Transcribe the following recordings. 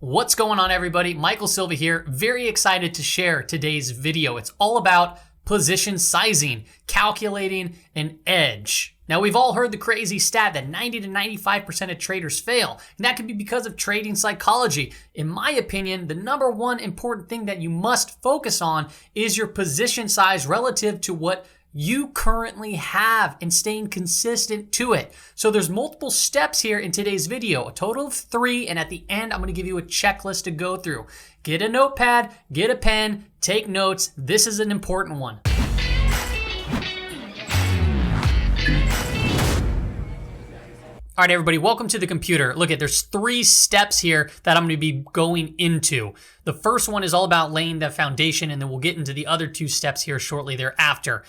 What's going on, everybody? Michael Silva here. Very excited to share today's video. It's all about position sizing, calculating an edge. Now, we've all heard the crazy stat that 90 to 95% of traders fail, and that could be because of trading psychology. In my opinion, the number one important thing that you must focus on is your position size relative to what you currently have and staying consistent to it. So there's multiple steps here in today's video, a total of 3, and at the end, I'm gonna give you a checklist to go through. Get a notepad, get a pen, take notes. This is an important one. All right, everybody, welcome to the computer. Look, there's 3 steps here that I'm gonna be going into. The first one is all about laying the foundation, and then we'll get into the other 2 steps here shortly thereafter.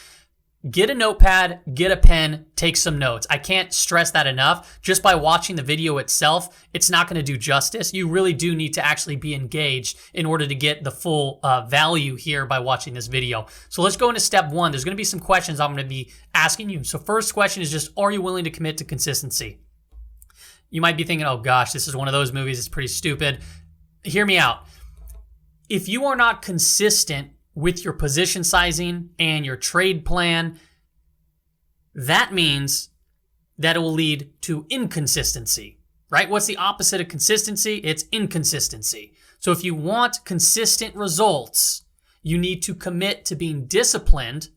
Get a notepad, get a pen, take some notes. I can't stress that enough. Just by watching the video itself, it's not gonna do justice. You really do need to actually be engaged in order to get the full value here by watching this video. So let's go into step 1. There's gonna be some questions I'm gonna be asking you. So first question is just, are you willing to commit to consistency? You might be thinking, oh gosh, this is one of those movies, it's pretty stupid. Hear me out. If you are not consistent with your position sizing and your trade plan, that means that it will lead to inconsistency, right? What's the opposite of consistency? It's inconsistency. So if you want consistent results, you need to commit to being disciplined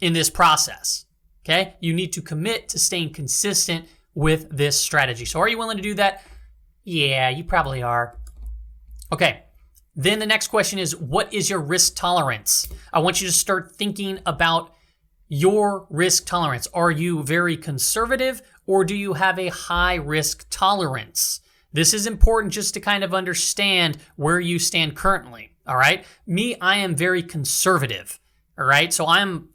in this process, okay? You need to commit to staying consistent with this strategy. So are you willing to do that? Yeah, you probably are. Okay. Then the next question is, what is your risk tolerance? I want you to start thinking about your risk tolerance. Are you very conservative, or do you have a high risk tolerance? This is important just to kind of understand where you stand currently, all right? Me, I am very conservative, all right? So I'm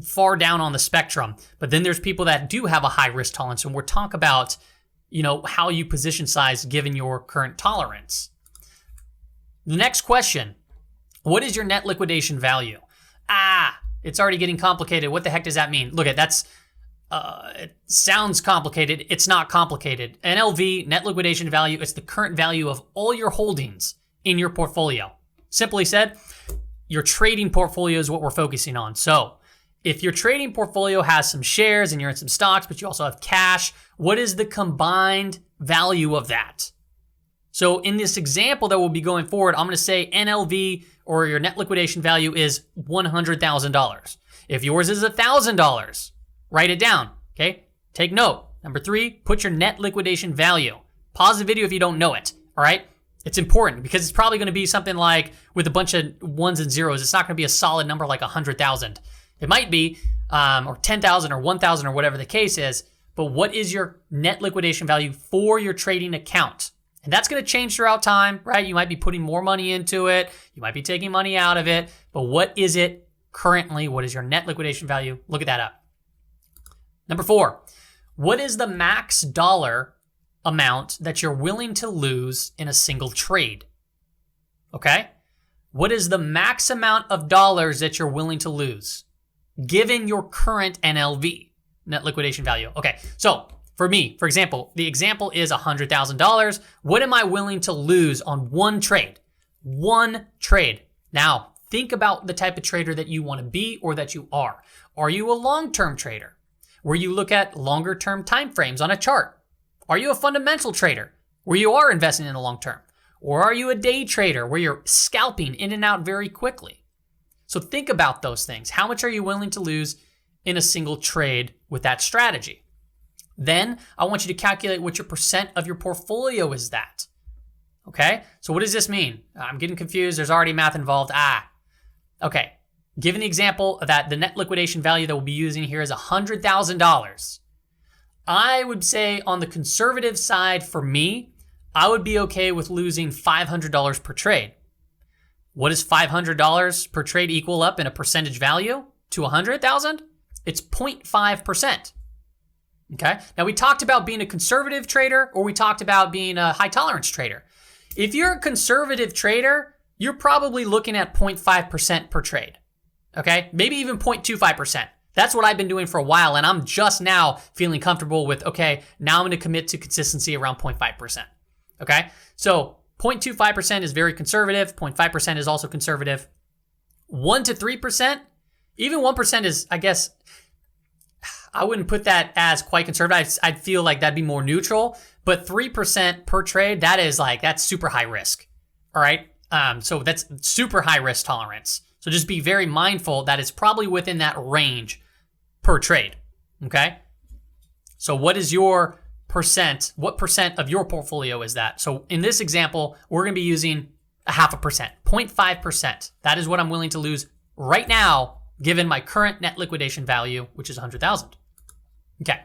far down on the spectrum, but then there's people that do have a high risk tolerance, and we'll talk about, how you position size given your current tolerance. The next question, what is your net liquidation value? It's already getting complicated. What the heck does that mean? Look, it sounds complicated. It's not complicated. NLV, net liquidation value, it's the current value of all your holdings in your portfolio. Simply said, your trading portfolio is what we're focusing on. So if your trading portfolio has some shares and you're in some stocks, but you also have cash, what is the combined value of that? So in this example that we'll be going forward, I'm gonna say NLV, or your net liquidation value, is $100,000. If yours is $1,000, write it down, okay? Take note. Number 3, put your net liquidation value. Pause the video if you don't know it, all right? It's important because it's probably gonna be something like, with a bunch of ones and zeros, it's not gonna be a solid number like 100,000. It might be, or 10,000 or 1,000 or whatever the case is, but what is your net liquidation value for your trading account? And that's going to change throughout time, right? You might be putting more money into it. You might be taking money out of it. But what is it currently? What is your net liquidation value? Look at that up. Number 4, what is the max dollar amount that you're willing to lose in a single trade? Okay? What is the max amount of dollars that you're willing to lose given your current NLV, net liquidation value? Okay, so for me, for example, the example is $100,000. What am I willing to lose on one trade? One trade. Now, think about the type of trader that you want to be or that you are. Are you a long-term trader where you look at longer-term time frames on a chart? Are you a fundamental trader where you are investing in the long term? Or are you a day trader where you're scalping in and out very quickly? So think about those things. How much are you willing to lose in a single trade with that strategy? Then I want you to calculate what your percent of your portfolio is that. Okay, so what does this mean? I'm getting confused. There's already math involved. Okay. Given the example that the net liquidation value that we'll be using here is $100,000, I would say on the conservative side for me, I would be okay with losing $500 per trade. What does $500 per trade equal up in a percentage value to 100,000? It's 0.5%. Okay. Now we talked about being a conservative trader, or we talked about being a high tolerance trader. If you're a conservative trader, you're probably looking at 0.5% per trade. Okay. Maybe even 0.25%. That's what I've been doing for a while, and I'm just now feeling comfortable with, okay, now I'm going to commit to consistency around 0.5%. Okay. So 0.25% is very conservative. 0.5% is also conservative. 1 to 3%, even 1% is, I guess, I wouldn't put that as quite conservative. I'd feel like that'd be more neutral. But 3% per trade, that's super high risk. All right. So that's super high risk tolerance. So just be very mindful that it's probably within that range per trade. Okay. So what is your percent? What percent of your portfolio is that? So in this example, we're going to be using 0.5%, 0.5%. That is what I'm willing to lose right now, given my current net liquidation value, which is 100,000. Okay.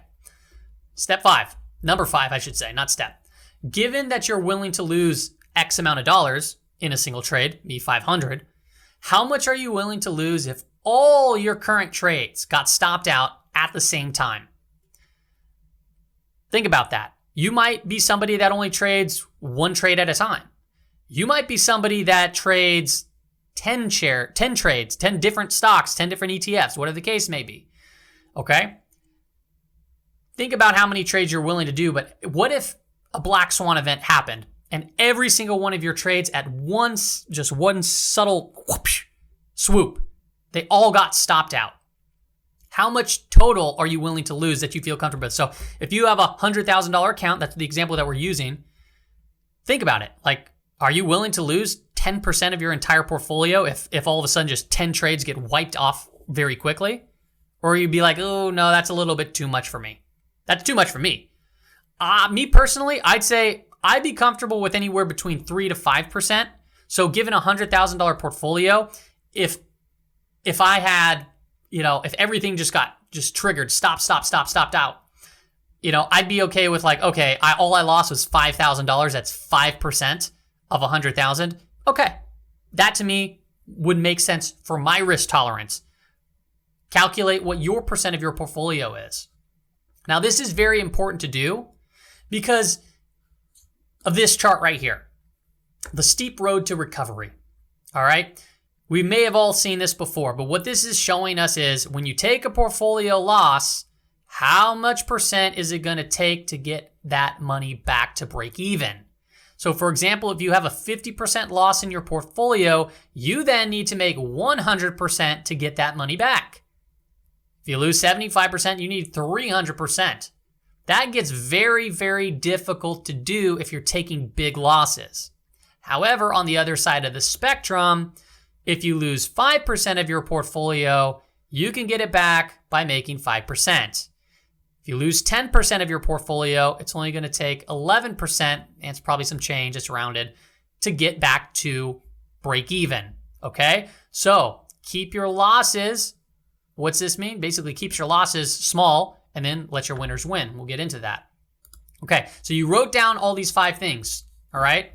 Step 5, number 5, I should say, not step. Given that you're willing to lose X amount of dollars in a single trade, me 500, how much are you willing to lose if all your current trades got stopped out at the same time? Think about that. You might be somebody that only trades one trade at a time. You might be somebody that trades 10 trades, 10 different stocks, 10 different ETFs, whatever the case may be. Okay? Think about how many trades you're willing to do, but what if a black swan event happened and every single one of your trades at once, just one subtle whoosh, swoop, they all got stopped out? How much total are you willing to lose that you feel comfortable with? So if you have a $100,000 account, that's the example that we're using, think about it. Like, are you willing to lose 10% of your entire portfolio if all of a sudden just 10 trades get wiped off very quickly? Or you'd be like, oh no, that's a little bit too much for me. That's too much for me. Me personally, I'd say I'd be comfortable with anywhere between 3 to 5%. So given a $100,000 portfolio, if I had, if everything just got triggered, stopped out, I'd be okay with all I lost was $5,000. That's 5% of 100,000. Okay. That to me would make sense for my risk tolerance. Calculate what your percent of your portfolio is. Now, this is very important to do because of this chart right here, the steep road to recovery. All right. We may have all seen this before, but what this is showing us is when you take a portfolio loss, how much percent is it going to take to get that money back to break even? So for example, if you have a 50% loss in your portfolio, you then need to make 100% to get that money back. If you lose 75%, you need 300%. That gets very, very difficult to do if you're taking big losses. However, on the other side of the spectrum, if you lose 5% of your portfolio, you can get it back by making 5%. If you lose 10% of your portfolio, it's only going to take 11%, and it's probably some change, it's rounded, to get back to break even. Okay? So keep your losses. What's this mean? Basically keeps your losses small and then let your winners win. We'll get into that. Okay, so you wrote down all these 5 things, all right?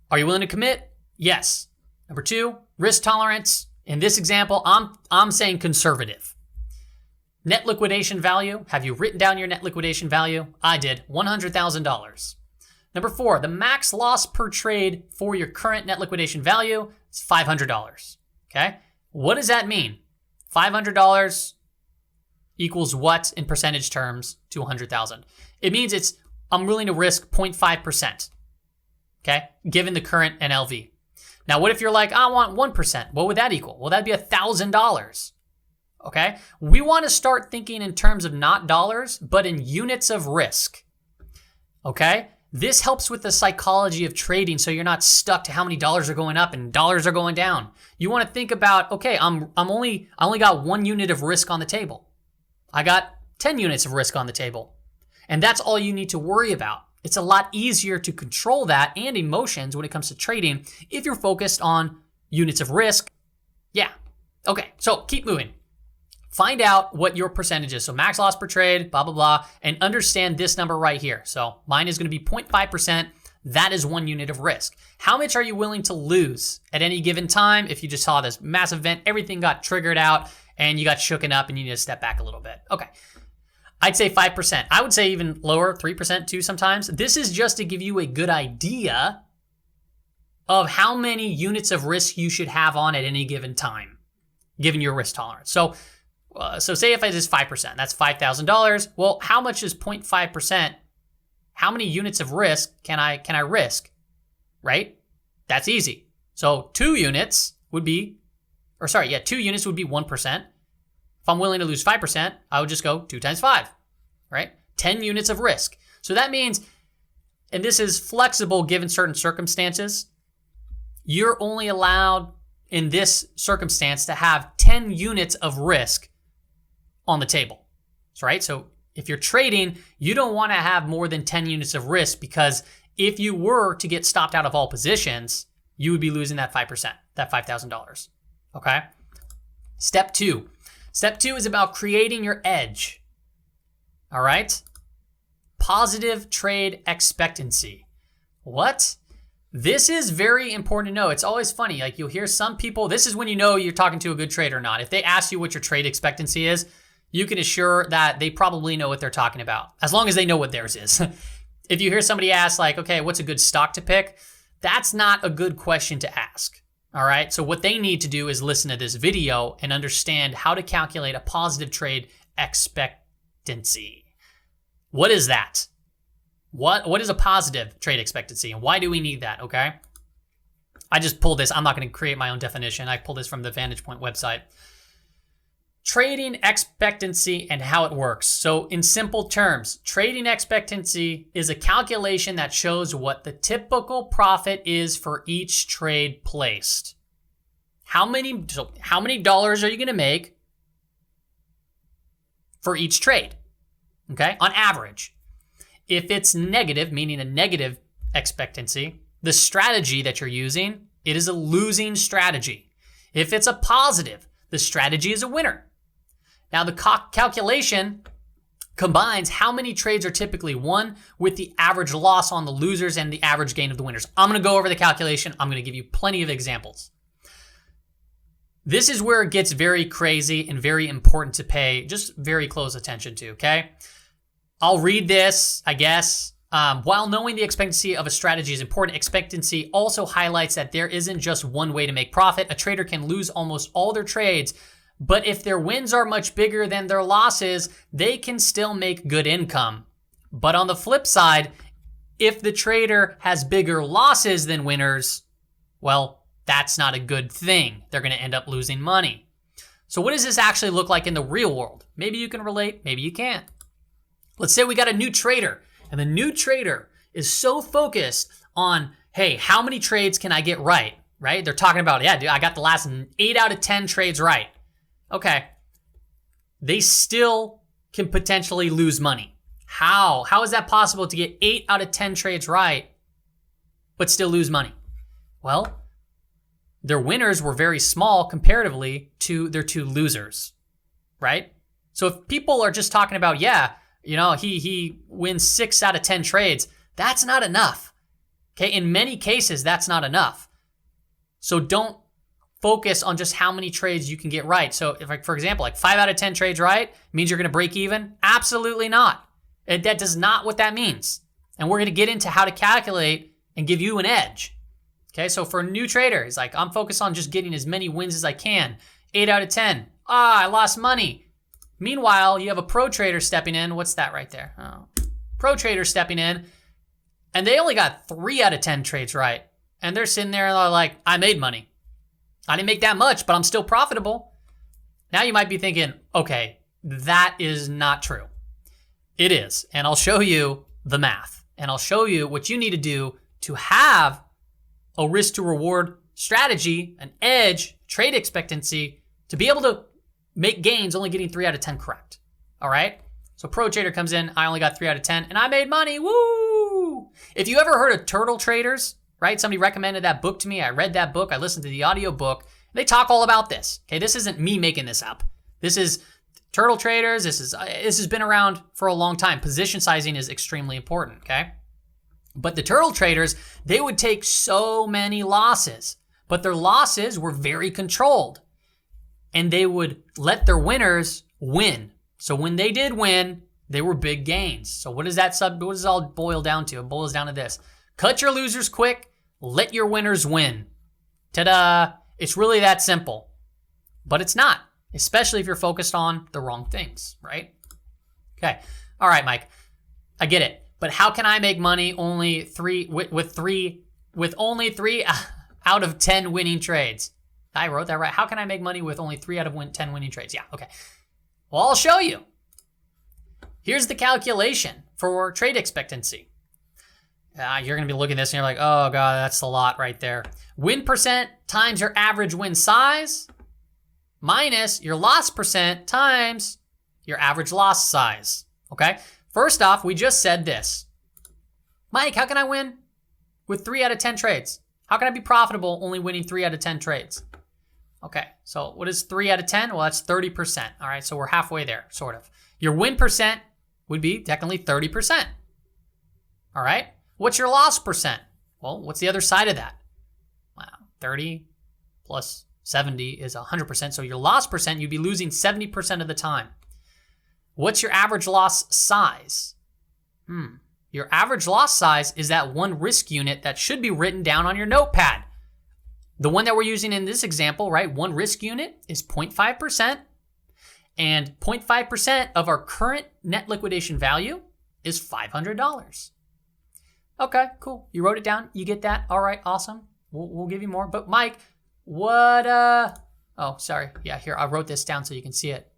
Are you willing to commit? Yes. Number 2, risk tolerance. In this example, I'm saying conservative. Net liquidation value. Have you written down your net liquidation value? I did. $100,000. Number 4, the max loss per trade for your current net liquidation value is $500. Okay? What does that mean? $500 equals what in percentage terms to 100,000? It means I'm willing to risk 0.5%. Okay? Given the current NLV. Now, what if you're like, I want 1%? What would that equal? Well, that'd be $1,000. Okay? We want to start thinking in terms of not dollars, but in units of risk. Okay? This helps with the psychology of trading so you're not stuck to how many dollars are going up and dollars are going down. You want to think about, okay, I only got 1 unit of risk on the table. I got 10 units of risk on the table. And that's all you need to worry about. It's a lot easier to control that and emotions when it comes to trading if you're focused on units of risk. Yeah. Okay, so keep moving. Find out what your percentage is. So max loss per trade, blah, blah, blah, and understand this number right here. So mine is going to be 0.5%. That is 1 unit of risk. How much are you willing to lose at any given time if you just saw this massive event, everything got triggered out, and you got shooken up and you need to step back a little bit? Okay. I'd say 5%. I would say even lower, 3% too sometimes. This is just to give you a good idea of how many units of risk you should have on at any given time, given your risk tolerance. So say if it is 5%, that's $5,000. Well, how much is 0.5%? How many units of risk can I risk? right? That's easy. So 2 units would be 1%. If I'm willing to lose 5%, I would just go 2 times 5, right? 10 units of risk. So that means, and this is flexible given certain circumstances, you're only allowed in this circumstance to have 10 units of risk on the table, right? So if you're trading, you don't want to have more than 10 units of risk, because if you were to get stopped out of all positions, you would be losing that 5%, that $5,000, okay? Step 2. Step 2 is about creating your edge, all right? Positive trade expectancy. What? This is very important to know. It's always funny. Like, you'll hear some people, this is when you know you're talking to a good trader or not. If they ask you what your trade expectancy is, you can assure that they probably know what they're talking about, as long as they know what theirs is. If you hear somebody ask, like, okay, what's a good stock to pick? That's not a good question to ask, all right? So what they need to do is listen to this video and understand how to calculate a positive trade expectancy. What is that? What is a positive trade expectancy, and why do we need that, okay? I just pulled this. I'm not going to create my own definition. I pulled this from the Vantage Point website. Trading expectancy and how it works. So in simple terms, trading expectancy is a calculation that shows what the typical profit is for each trade placed. How many dollars are you going to make for each trade? Okay, on average. If it's negative, meaning a negative expectancy, the strategy that you're using, it is a losing strategy. If it's a positive, the strategy is a winner. Now, the calculation combines how many trades are typically won with the average loss on the losers and the average gain of the winners. I'm going to go over the calculation. I'm going to give you plenty of examples. This is where it gets very crazy and very important to pay just very close attention to, okay? I'll read this, I guess. While knowing the expectancy of a strategy is important, expectancy also highlights that there isn't just one way to make profit. A trader can lose almost all their trades, but if their wins are much bigger than their losses, they can still make good income. But on the flip side, if the trader has bigger losses than winners, well, that's not a good thing. They're going to end up losing money. So what does this actually look like in the real world? Maybe you can relate, maybe you can't. Let's say we got a new trader, and the new trader is so focused on, hey, how many trades can I get right? They're talking about, yeah, dude, I got the last 8 out of 10 trades right. Okay. They still can potentially lose money. How? How is that possible to get 8 out of 10 trades right, but still lose money? Well, their winners were very small comparatively to their 2 losers, right? So if people are just talking about, yeah, you know, he wins 6 out of 10 trades, that's not enough. Okay, in many cases, that's not enough. So don't focus on just how many trades you can get right. So if, like, for example, like 5 out of 10 trades right means you're going to break even? Absolutely not. That does not what that means. And we're going to get into how to calculate and give you an edge. Okay, so for a new trader, he's like, I'm focused on just getting as many wins as I can. 8 out of 10. I lost money. Meanwhile, you have a pro trader stepping in. What's that right there? Oh. Pro trader stepping in, and they only got 3 out of 10 trades right. And they're sitting there and they're like, I made money. I didn't make that much, but I'm still profitable. Now you might be thinking, okay, that is not true. It is. And I'll show you the math. And I'll show you what you need to do to have a risk to reward strategy, an edge, trade expectancy, to be able to make gains only getting 3 out of 10 correct. All right? So pro trader comes in, I only got 3 out of 10, and I made money. Woo! If you ever heard of Turtle Traders, right? Somebody recommended that book to me. I read that book. I listened to the audio book. They talk all about this. Okay, this isn't me making this up. This is Turtle Traders. This has been around for a long time. Position sizing is extremely important, okay? But the Turtle Traders, they would take so many losses, but their losses were very controlled. And they would let their winners win. So when they did win, they were big gains. So what does it all boil down to? It boils down to this. Cut your losers quick, let your winners win. Ta-da! It's really that simple. But it's not, especially if you're focused on the wrong things, right? Okay. All right, Mike. I get it. But how can I make money only with 3 with only 3 out of 10 winning trades. I wrote that right. How can I make money with only 3 out of 10 winning trades? Yeah, okay. Well, I'll show you. Here's the calculation for trade expectancy. You're going to be looking at this and you're like, oh God, that's a lot right there. Win percent times your average win size minus your loss percent times your average loss size. Okay? First off, we just said this. Mike, how can I win with 3 out of 10 trades? How can I be profitable only winning 3 out of 10 trades? Okay, so what is 3 out of 10? Well, that's 30%. All right, so we're halfway there, sort of. Your win percent would be technically 30%. All right? What's your loss percent? Well, what's the other side of that? Wow, 30 plus 70 is 100%. So your loss percent, you'd be losing 70% of the time. What's your average loss size? Your average loss size is that one risk unit that should be written down on your notepad. The one that we're using in this example, right? One risk unit is 0.5%, and 0.5% of our current net liquidation value is $500. Okay, cool. You wrote it down. You get that? All right, awesome. We'll give you more. But Mike, what, oh, sorry. Yeah, here, I wrote this down so you can see it.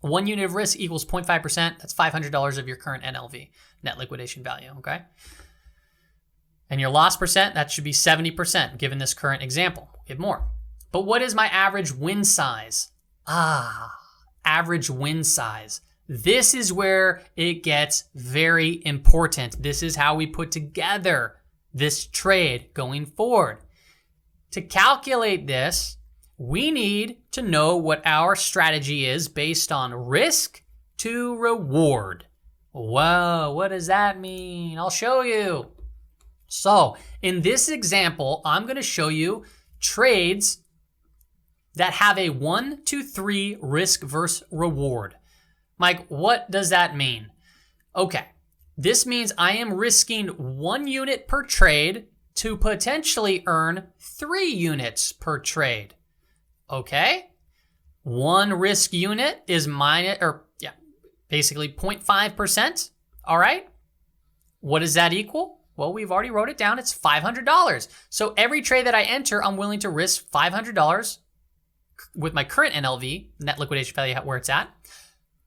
1 unit of risk equals 0.5%. That's $500 of your current NLV, net liquidation value, okay? And your loss percent, that should be 70%, given this current example. We'll give more. But what is my average win size? Average win size. This is where it gets very important. This is how we put together this trade going forward. To calculate this, we need to know what our strategy is based on risk to reward. Whoa, what does that mean? I'll show you. So in this example, I'm going to show you trades that have a 1 to 3 risk versus reward. Mike, what does that mean? Okay, this means I am risking 1 unit per trade to potentially earn 3 units per trade. Okay, 1 risk unit is basically 0.5%. All right, what does that equal? Well, we've already wrote it down. It's $500. So every trade that I enter, I'm willing to risk $500 with my current NLV, net liquidation value, where it's at,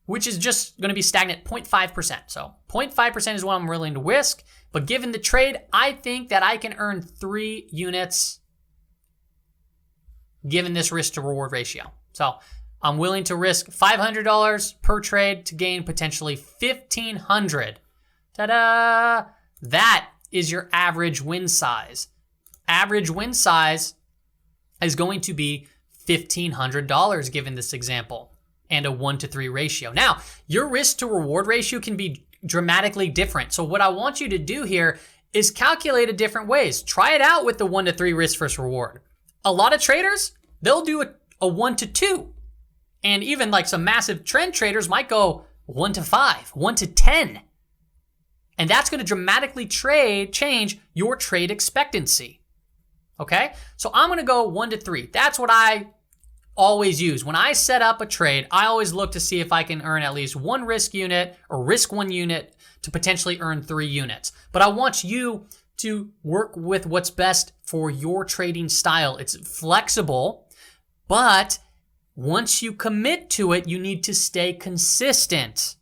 which is just going to be stagnant 0.5%. So 0.5% is what I'm willing to risk. But given the trade, I think that I can earn 3 units given this risk to reward ratio. So I'm willing to risk $500 per trade to gain potentially $1,500. Ta-da! That is your average win size. Average win size is going to be $1,500 given this example and a 1 to 3 ratio. Now, your risk to reward ratio can be dramatically different. So what I want you to do here is calculate it different ways. Try it out with the 1 to 3 risk versus reward. A lot of traders, they'll do a 1 to 2. And even like some massive trend traders might go 1 to 5, 1 to 10. And that's going to dramatically change your trade expectancy. Okay? So I'm going to go 1 to 3. That's what I always use. When I set up a trade, I always look to see if I can earn at least 1 risk unit or risk 1 unit to potentially earn 3 units. But I want you to work with what's best for your trading style. It's flexible, but once you commit to it, you need to stay consistent.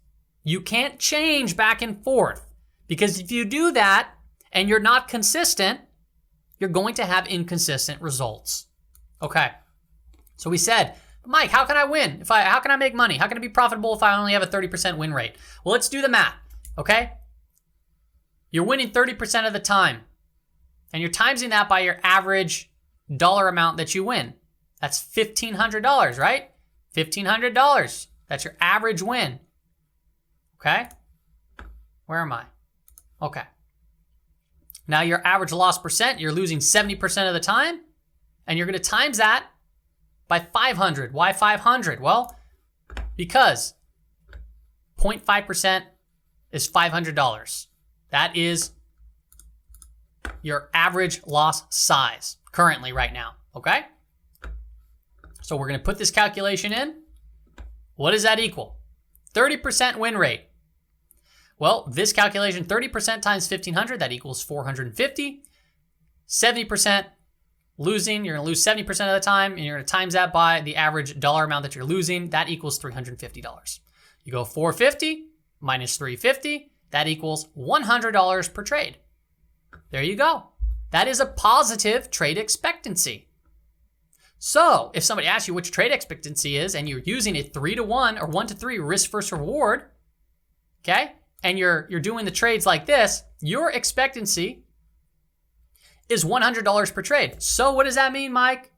You can't change back and forth. Because if you do that and you're not consistent, you're going to have inconsistent results. Okay. So we said, Mike, how can I win? How can I make money? How can I be profitable if I only have a 30% win rate? Well, let's do the math. Okay. You're winning 30% of the time. And you're timesing that by your average dollar amount that you win. That's $1,500, right? $1,500. That's your average win. Okay. Where am I? Okay. Now your average loss percent, you're losing 70% of the time, and you're going to times that by 500. Why 500? Well, because 0.5% is $500. That is your average loss size currently right now, okay? So we're going to put this calculation in. What does that equal? 30% win rate. Well, this calculation, 30% times 1,500, that equals 450. 70% losing, you're gonna lose 70% of the time, and you're gonna times that by the average dollar amount that you're losing. That equals $350. You go 450 minus 350, that equals $100 per trade. There you go. That is a positive trade expectancy. So if somebody asks you which trade expectancy is, and you're using a 3-to-1 or 1-to-3 risk versus reward, okay, and you're doing the trades like this, your expectancy is $100 per trade. So what does that mean, Mike?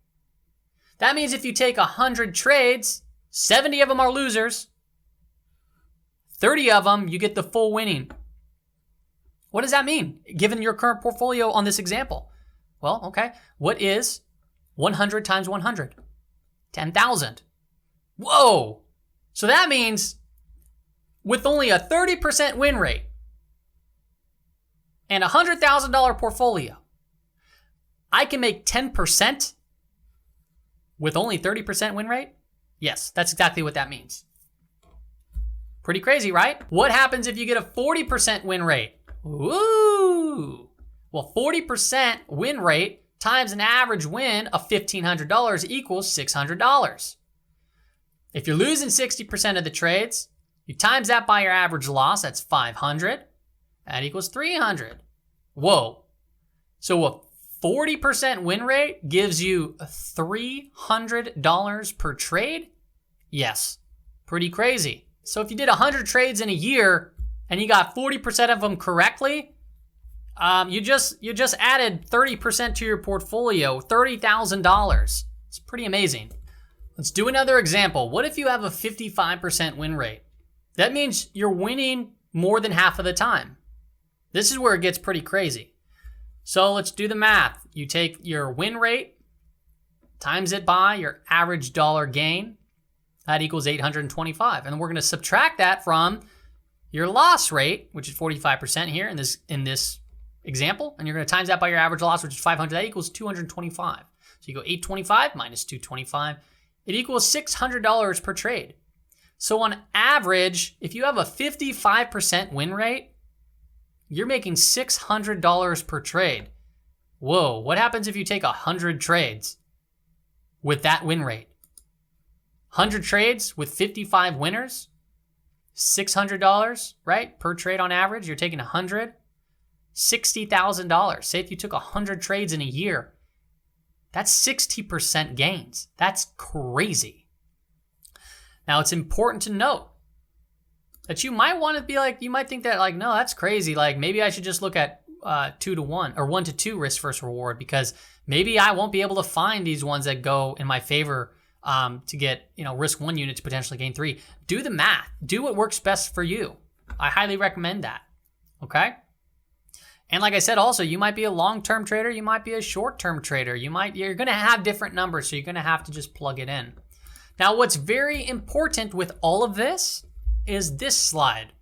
That means if you take 100 trades, 70 of them are losers, 30 of them you get the full winning. What does that mean, given your current portfolio on this example? Well, okay, what is 100 times 100? 10,000. Whoa! So that means with only a 30% win rate and a $100,000 portfolio, I can make 10% with only 30% win rate? Yes, that's exactly what that means. Pretty crazy, right? What happens if you get a 40% win rate? Ooh. Well, 40% win rate times an average win of $1,500 equals $600. If you're losing 60% of the trades, you times that by your average loss, that's 500. That equals 300. Whoa. So a 40% win rate gives you $300 per trade? Yes, pretty crazy. So if you did 100 trades in a year and you got 40% of them correctly, you just added 30% to your portfolio, $30,000. It's pretty amazing. Let's do another example. What if you have a 55% win rate? That means you're winning more than half of the time. This is where it gets pretty crazy. So let's do the math. You take your win rate, times it by your average dollar gain. That equals 825. And we're going to subtract that from your loss rate, which is 45% here in this example. And you're going to times that by your average loss, which is 500. That equals 225. So you go 825 minus 225. It equals $600 per trade. So on average, if you have a 55% win rate, you're making $600 per trade. Whoa, what happens if you take 100 trades with that win rate? 100 trades with 55 winners, $600, right? Per trade on average, you're taking 100, $60,000. Say if you took 100 trades in a year, that's 60% gains. That's crazy. Now, it's important to note that you might want to be like, you might think that like, no, that's crazy. Like maybe I should just look at 2-to-1 or 1-to-2 risk versus reward, because maybe I won't be able to find these ones that go in my favor to get, risk 1 unit to potentially gain 3. Do the math. Do what works best for you. I highly recommend that. Okay? And like I said, also, you might be a long-term trader. You might be a short-term trader. You're going to have different numbers, so you're going to have to just plug it in. Now, what's very important with all of this is this slide.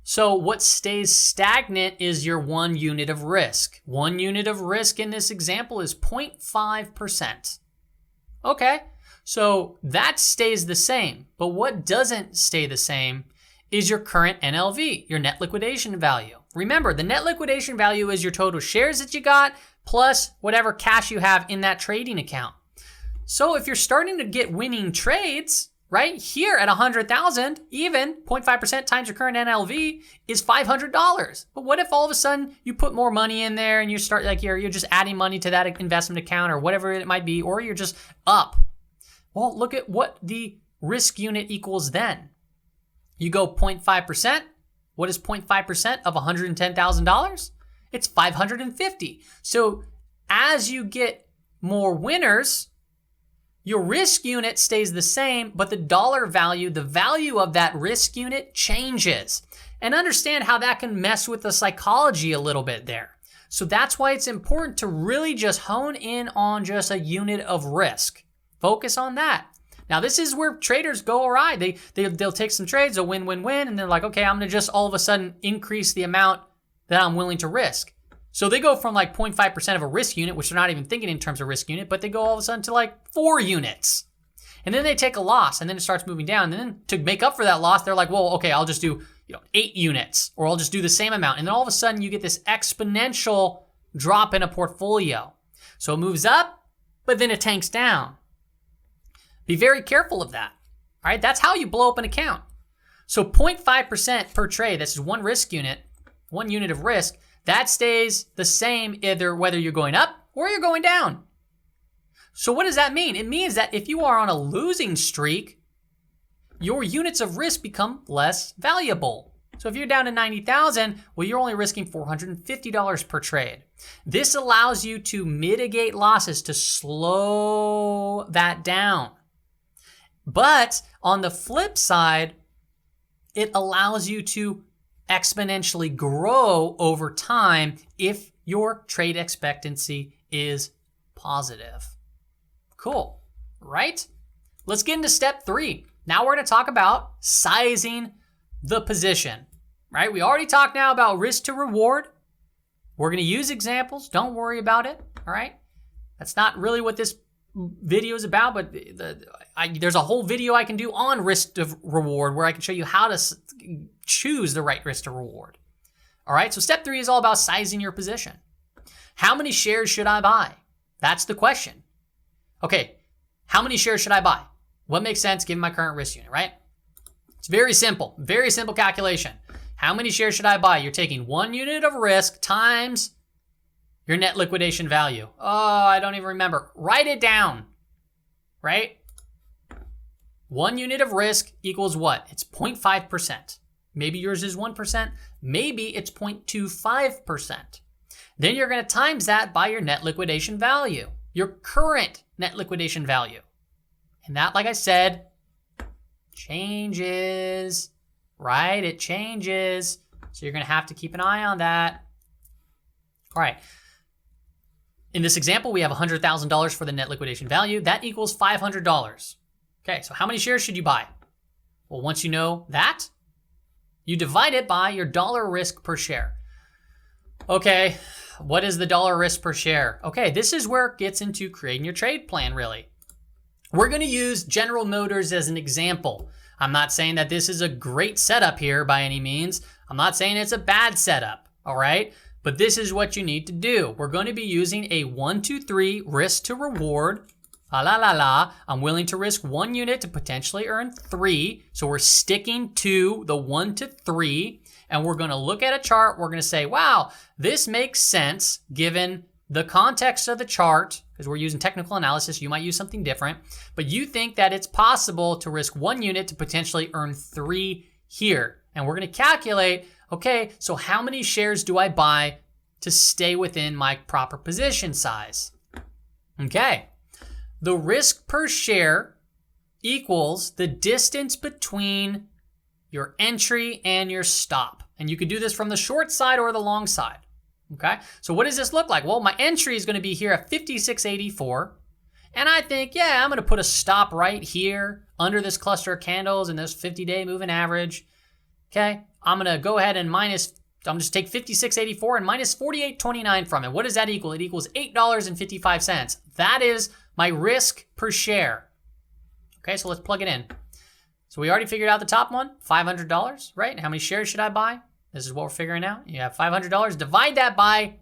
So what stays stagnant is your 1 unit of risk. 1 unit of risk in this example is 0.5%. Okay, so that stays the same. But what doesn't stay the same is your current NLV, your net liquidation value. Remember, the net liquidation value is your total shares that you got plus whatever cash you have in that trading account. So if you're starting to get winning trades, right here at 100,000, even 0.5% times your current NLV is $500. But what if all of a sudden you put more money in there and you start like you're just adding money to that investment account or whatever it might be, or you're just up? Well, look at what the risk unit equals then. You go 0.5%. What is 0.5% of $110,000? It's 550. So as you get more winners, your risk unit stays the same, but the dollar value, the value of that risk unit changes. And understand how that can mess with the psychology a little bit there. So that's why it's important to really just hone in on just a unit of risk. Focus on that. Now, this is where traders go awry. They'll take some trades, they'll win, and they're like, okay, I'm going to just all of a sudden increase the amount that I'm willing to risk. So they go from like 0.5% of a risk unit, which they're not even thinking in terms of risk unit, but they go all of a sudden to like 4 units. And then they take a loss, and then it starts moving down. And then to make up for that loss, they're like, well, okay, I'll just do 8 units, or I'll just do the same amount. And then all of a sudden you get this exponential drop in a portfolio. So it moves up, but then it tanks down. Be very careful of that. All right, that's how you blow up an account. So 0.5% per trade, this is one risk unit, 1 unit of risk, that stays the same either whether you're going up or you're going down. So what does that mean? It means that if you are on a losing streak, your units of risk become less valuable. So if you're down to 90,000, well, you're only risking $450 per trade. This allows you to mitigate losses, to slow that down. But on the flip side, it allows you to exponentially grow over time if your trade expectancy is positive. Cool, right? Let's get into step 3. Now we're going to talk about sizing the position, right? We already talked now about risk to reward. We're going to use examples. Don't worry about it, all right? That's not really what this video is about, but there's a whole video I can do on risk to reward where I can show you how to choose the right risk to reward. All right, so step 3 is all about sizing your position. How many shares should I buy? That's the question. Okay, how many shares should I buy? What makes sense given my current risk unit, right? It's very simple calculation. How many shares should I buy? You're taking 1 unit of risk times your net liquidation value. Oh, I don't even remember. Write it down, right? 1 unit of risk equals what? It's 0.5%. Maybe yours is 1%. Maybe it's 0.25%. Then you're going to times that by your net liquidation value, your current net liquidation value. And that, like I said, changes, right? It changes. So you're going to have to keep an eye on that. All right. In this example, we have $100,000 for the net liquidation value. That equals $500. Okay, so how many shares should you buy? Well, once you know that, you divide it by your dollar risk per share. Okay, what is the dollar risk per share? Okay, this is where it gets into creating your trade plan, really. We're going to use General Motors as an example. I'm not saying that this is a great setup here by any means. I'm not saying it's a bad setup, all right? But this is what you need to do. We're going to be using a 1, 2, 3 risk to reward. I'm willing to risk 1 unit to potentially earn 3. So we're sticking to the 1 to 3. And we're going to look at a chart. We're going to say, wow, this makes sense given the context of the chart, because we're using technical analysis. You might use something different. But you think that it's possible to risk 1 unit to potentially earn 3 here. And we're going to calculate, okay, so how many shares do I buy to stay within my proper position size? Okay. The risk per share equals the distance between your entry and your stop. And you could do this from the short side or the long side. Okay, so what does this look like? Well, my entry is going to be here at 56.84. And I think, yeah, I'm going to put a stop right here under this cluster of candles and this 50-day moving average. Okay, I'm going to go ahead and I'm just take 56.84 and minus 48.29 from it. What does that equal? It equals $8.55. That is my risk per share. Okay, so let's plug it in. So we already figured out the top one, $500, right? How many shares should I buy? This is what we're figuring out. You have $500. Divide that by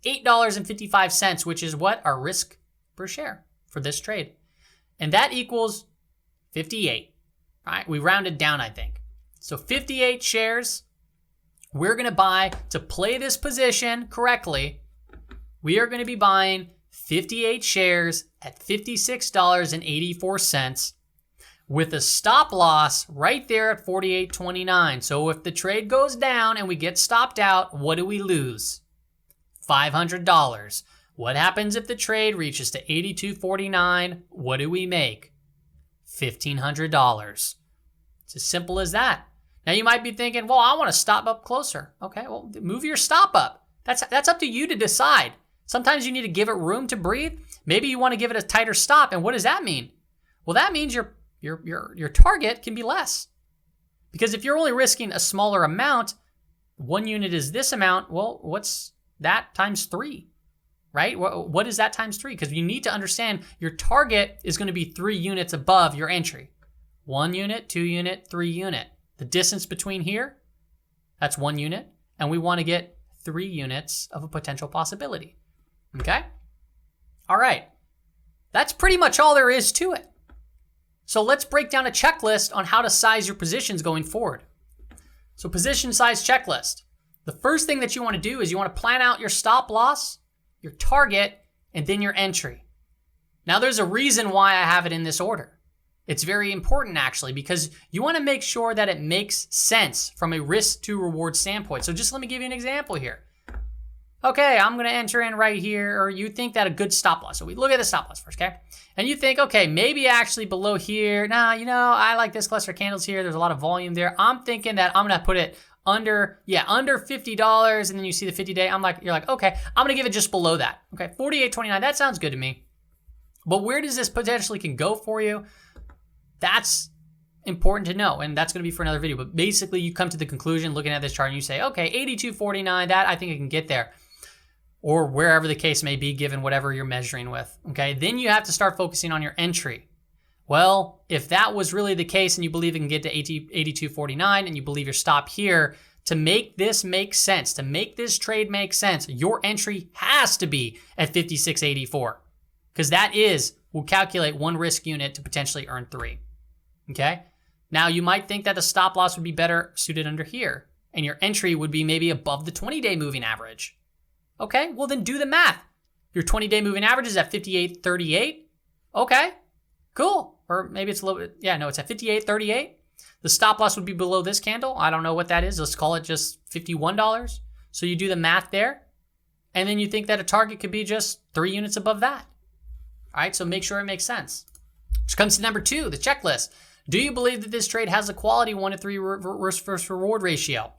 $8.55, which is what? Our risk per share for this trade. And that equals 58. All right, we rounded down, I think. So 58 shares we're going to buy to play this position correctly. We are going to be buying 58 shares at $56.84 with a stop loss right there at 48.29. So if the trade goes down and we get stopped out, what do we lose? $500. What happens if the trade reaches to 82.49? What do we make? $1,500. It's as simple as that. Now you might be thinking, well, I want to stop up closer. Okay, well, move your stop up. That's up to you to decide. Sometimes you need to give it room to breathe. Maybe you want to give it a tighter stop. And what does that mean? Well, that means your target can be less. Because if you're only risking a smaller amount, 1 unit is this amount, well, what's that times 3, right? What is that times 3? Because you need to understand your target is going to be 3 units above your entry. 1 unit, 2 unit, 3 unit. The distance between here, that's 1 unit. And we want to get 3 units of a potential possibility. Okay? All right. That's pretty much all there is to it. So let's break down a checklist on how to size your positions going forward. So position size checklist. The first thing that you want to do is you want to plan out your stop loss, your target, and then your entry. Now there's a reason why I have it in this order. It's very important actually because you want to make sure that it makes sense from a risk to reward standpoint. So just let me give you an example here. Okay, I'm going to enter in right here, or you think that a good stop loss. So we look at the stop loss first, okay? And you think, okay, maybe actually below here. Nah, I like this cluster of candles here. There's a lot of volume there. I'm thinking that I'm going to put it under $50, and then you see the 50-day. You're like, okay, I'm going to give it just below that. Okay, 48.29, that sounds good to me. But where does this potentially can go for you? That's important to know, and that's going to be for another video. But basically, you come to the conclusion looking at this chart, and you say, okay, 82.49, that I think I can get there. Or wherever the case may be, given whatever you're measuring with, okay? Then you have to start focusing on your entry. Well, if that was really the case and you believe it can get to 82.49 and you believe your stop here, to make this make sense, to make this trade make sense, your entry has to be at 56.84 because that will calculate one risk unit to potentially earn 3, okay? Now, you might think that the stop loss would be better suited under here and your entry would be maybe above the 20-day moving average. Okay, well then do the math. Your 20-day moving average is at 58.38. Okay, cool. Or maybe it's a little bit, it's at 58.38. The stop loss would be below this candle. I don't know what that is. Let's call it just $51. So you do the math there. And then you think that a target could be just 3 units above that. All right, so make sure it makes sense. Which comes to number 2, the checklist. Do you believe that this trade has a quality 1-to-3 risk versus reward ratio?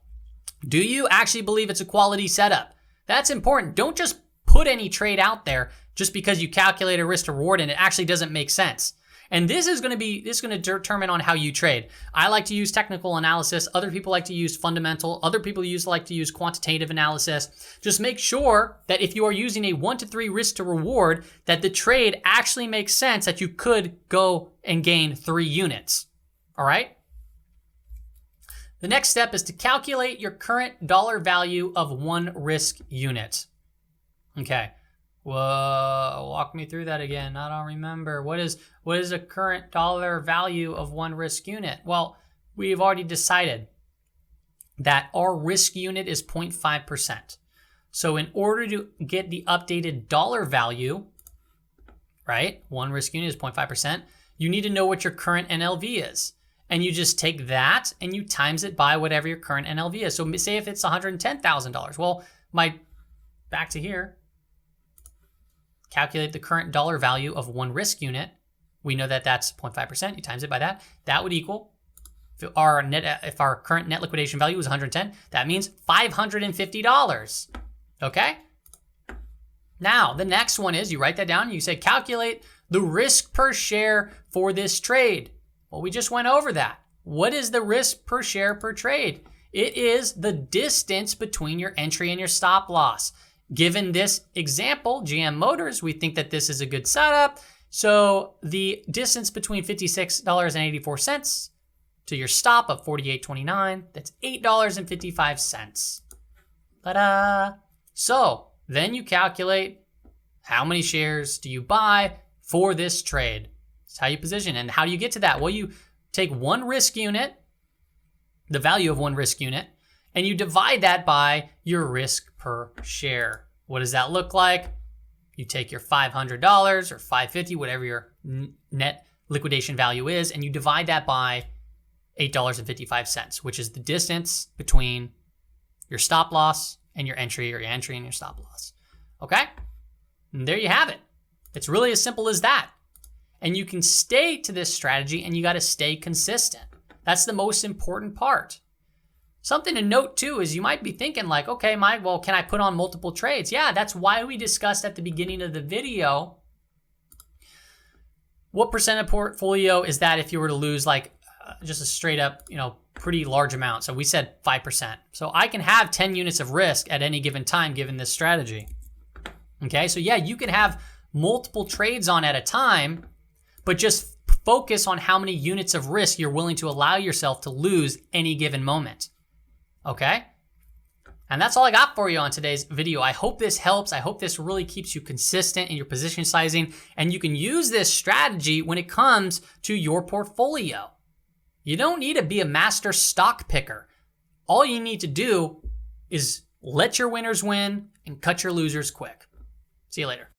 Do you actually believe it's a quality setup? That's important. Don't just put any trade out there just because you calculate a risk to reward and it actually doesn't make sense. And this is going to determine on how you trade. I like to use technical analysis. Other people like to use fundamental. Other people like to use quantitative analysis. Just make sure that if you are using a 1-to-3 risk to reward, that the trade actually makes sense, that you could go and gain 3 units. All right? The next step is to calculate your current dollar value of one risk unit. Okay. Whoa, walk me through that again. I don't remember. What is a current dollar value of one risk unit? Well, we've already decided that our risk unit is 0.5%. So in order to get the updated dollar value, right, one risk unit is 0.5%, you need to know what your current NLV is. And you just take that and you times it by whatever your current NLV is. So say if it's $110,000. Well, back to here, calculate the current dollar value of one risk unit. We know that that's 0.5%. You times it by that. That would equal, if our current net liquidation value is 110, that means $550. Okay? Now, the next one is you write that down and you say calculate the risk per share for this trade. Well, we just went over that. What is the risk per share per trade? It is the distance between your entry and your stop loss. Given this example, GM Motors, we think that this is a good setup. So the distance between $56.84 to your stop of $48.29, that's $8.55. Ta-da! So then you calculate how many shares do you buy for this trade. That's how you position. And how do you get to that? Well, you take one risk unit, the value of one risk unit, and you divide that by your risk per share. What does that look like? You take your $500 or $550, whatever your net liquidation value is, and you divide that by $8.55, which is the distance between your stop loss and your entry, or your entry and your stop loss. Okay? And there you have it. It's really as simple as that. And you can stay to this strategy, and you got to stay consistent. That's the most important part. Something to note too is you might be thinking like, okay, Mike, well, can I put on multiple trades? Yeah, that's why we discussed at the beginning of the video what percent of portfolio is that if you were to lose like just a straight up, pretty large amount. So we said 5%. So I can have 10 units of risk at any given time given this strategy. Okay, so yeah, you can have multiple trades on at a time, but just focus on how many units of risk you're willing to allow yourself to lose any given moment. Okay? And that's all I got for you on today's video. I hope this helps. I hope this really keeps you consistent in your position sizing, and you can use this strategy when it comes to your portfolio. You don't need to be a master stock picker. All you need to do is let your winners win and cut your losers quick. See you later.